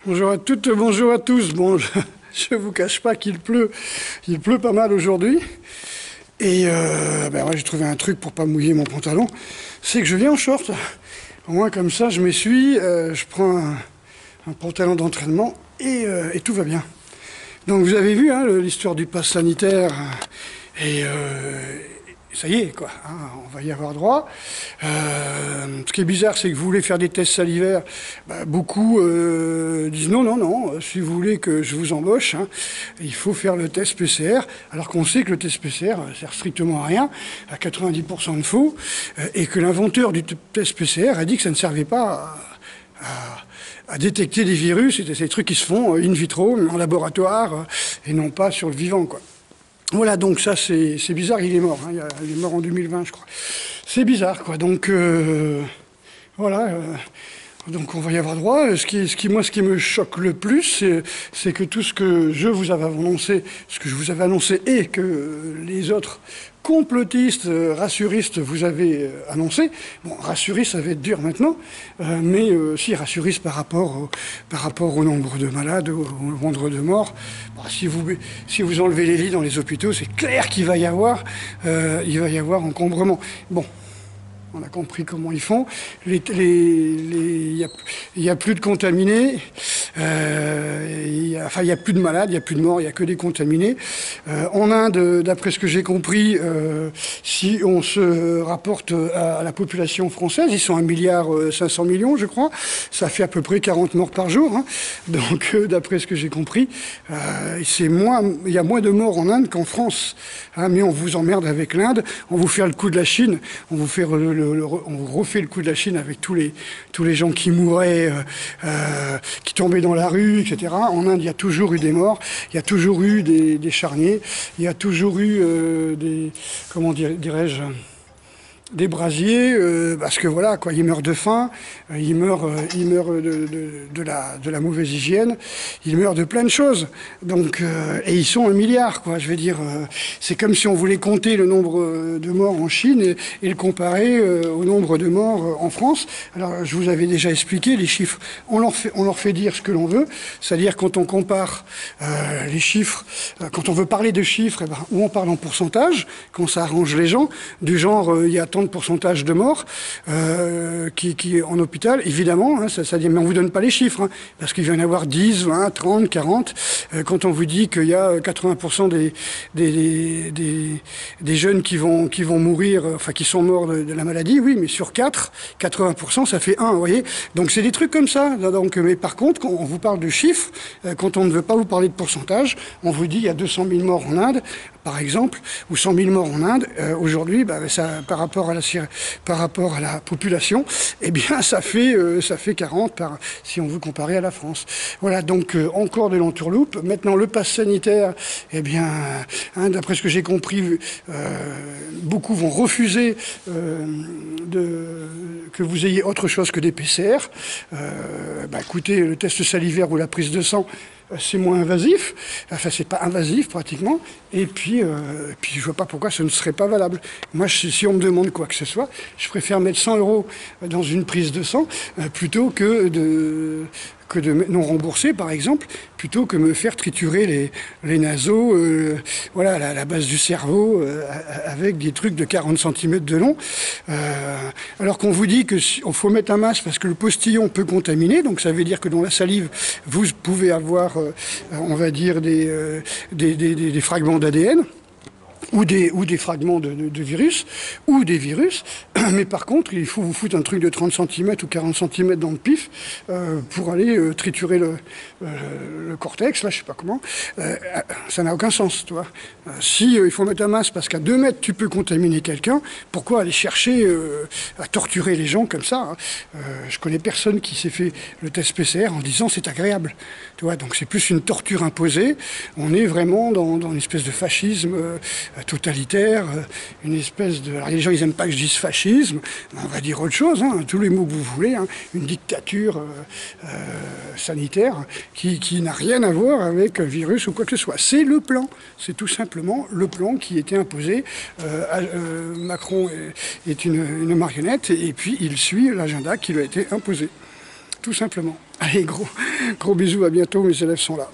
Bonjour à toutes, bonjour à tous. Bon, je ne vous cache pas qu'il pleut pas mal aujourd'hui. Et ouais, j'ai trouvé un truc pour pas mouiller mon pantalon, c'est que je viens en short. Au moins comme ça, je m'essuie, je prends un pantalon d'entraînement et tout va bien. Donc vous avez vu hein, l'histoire du pass sanitaire et ça y est, quoi, hein, on va y avoir droit. Ce qui est bizarre, c'est que vous voulez faire des tests salivaires. Beaucoup disent non, si vous voulez que je vous embauche, hein, il faut faire le test PCR, alors qu'on sait que le test PCR sert strictement à rien, à 90% de faux, et que l'inventeur du test PCR a dit que ça ne servait pas à détecter des virus, c'était ces trucs qui se font in vitro, en laboratoire, et non pas sur le vivant, quoi. Voilà, donc ça, c'est bizarre, il est mort. Hein, il est mort en 2020, je crois. C'est bizarre, quoi. Donc, voilà. Donc, on va y avoir droit. Ce qui me choque le plus, c'est que tout ce que je vous avais annoncé, et que les autres complotistes, rassuristes, vous avez annoncé. Bon, rassuriste, ça va être dur maintenant, mais si rassuriste par rapport au nombre de malades, au nombre de morts. Bah, si vous enlevez les lits dans les hôpitaux, c'est clair qu'il va y avoir encombrement. Bon. On a compris comment ils font. Il n'y a plus de contaminés, il n'y a plus de malades, il n'y a plus de morts, il n'y a que des contaminés. En Inde, d'après ce que j'ai compris, si on se rapporte à la population française, ils sont 1,5 milliard, je crois. Ça fait à peu près 40 morts par jour. Hein. Donc, d'après ce que j'ai compris, il y a moins de morts en Inde qu'en France. Hein, mais on vous emmerde avec l'Inde, on vous fait le coup de la Chine, on vous fait on refait le coup de la Chine avec tous les gens qui mouraient, qui tombaient dans la rue, etc. En Inde, il y a toujours eu des morts, il y a toujours eu des charniers, il y a toujours eu comment dirais-je, des brasiers, parce que voilà, quoi, ils meurent de faim, ils meurent de la mauvaise hygiène, ils meurent de plein de choses. Donc, et ils sont 1 milliard, quoi. Je veux dire, c'est comme si on voulait compter le nombre de morts en Chine et le comparer au nombre de morts en France. Alors, je vous avais déjà expliqué les chiffres. On leur fait dire ce que l'on veut, c'est-à-dire quand on compare les chiffres, quand on veut parler de chiffres, eh ben, ou on parle en pourcentage, quand ça arrange les gens, du genre il y a tant de pourcentage de morts qui en hôpital, évidemment, hein, ça dit, mais on ne vous donne pas les chiffres, hein, parce qu'il va y en avoir 10, 20, 30, 40. Quand on vous dit qu'il y a 80% des jeunes qui vont mourir, enfin qui sont morts de la maladie, oui, mais sur 4, 80%, ça fait 1, vous voyez. Donc c'est des trucs comme ça. Donc, mais par contre, quand on vous parle de chiffres, quand on ne veut pas vous parler de pourcentage, on vous dit il y a 200 000 morts en Inde, par exemple, ou 100 000 morts en Inde. Aujourd'hui, par rapport à la population, eh bien, ça fait 40 si on veut comparer à la France. Voilà, donc encore de l'entourloupe. Maintenant, le pass sanitaire, eh bien, hein, d'après ce que j'ai compris, beaucoup vont refuser que vous ayez autre chose que des PCR. Écoutez, le test salivaire ou la prise de sang, c'est moins invasif, enfin c'est pas invasif pratiquement, et puis je vois pas pourquoi ce ne serait pas valable. Moi, si on me demande quoi que ce soit, je préfère mettre 100 € dans une prise de sang plutôt que de non remboursé, par exemple, plutôt que me faire triturer les naseaux, voilà, la base du cerveau, avec des trucs de 40 cm de long. Alors qu'on vous dit qu'il faut mettre un masque parce que le postillon peut contaminer, donc ça veut dire que dans la salive, vous pouvez avoir, on va dire, des fragments d'ADN. Ou des fragments de virus, ou des virus, mais par contre, il faut vous foutre un truc de 30 cm ou 40 cm dans le pif pour aller triturer le cortex, là, je sais pas comment. Ça n'a aucun sens, tu vois. Si il faut mettre un masque parce qu'à 2 mètres, tu peux contaminer quelqu'un, pourquoi aller chercher à torturer les gens comme ça, hein. Je connais personne qui s'est fait le test PCR en disant c'est agréable, tu vois. Donc c'est plus une torture imposée. On est vraiment dans une espèce de fascisme totalitaire, une espèce de... Alors les gens, ils n'aiment pas que je dise fascisme, on va dire autre chose, hein, tous les mots que vous voulez, hein, une dictature sanitaire qui n'a rien à voir avec un virus ou quoi que ce soit. C'est le plan, c'est tout simplement le plan qui était imposé. Macron est une marionnette et puis il suit l'agenda qui lui a été imposé. tout simplement. Allez, gros bisous, à bientôt, mes élèves sont là.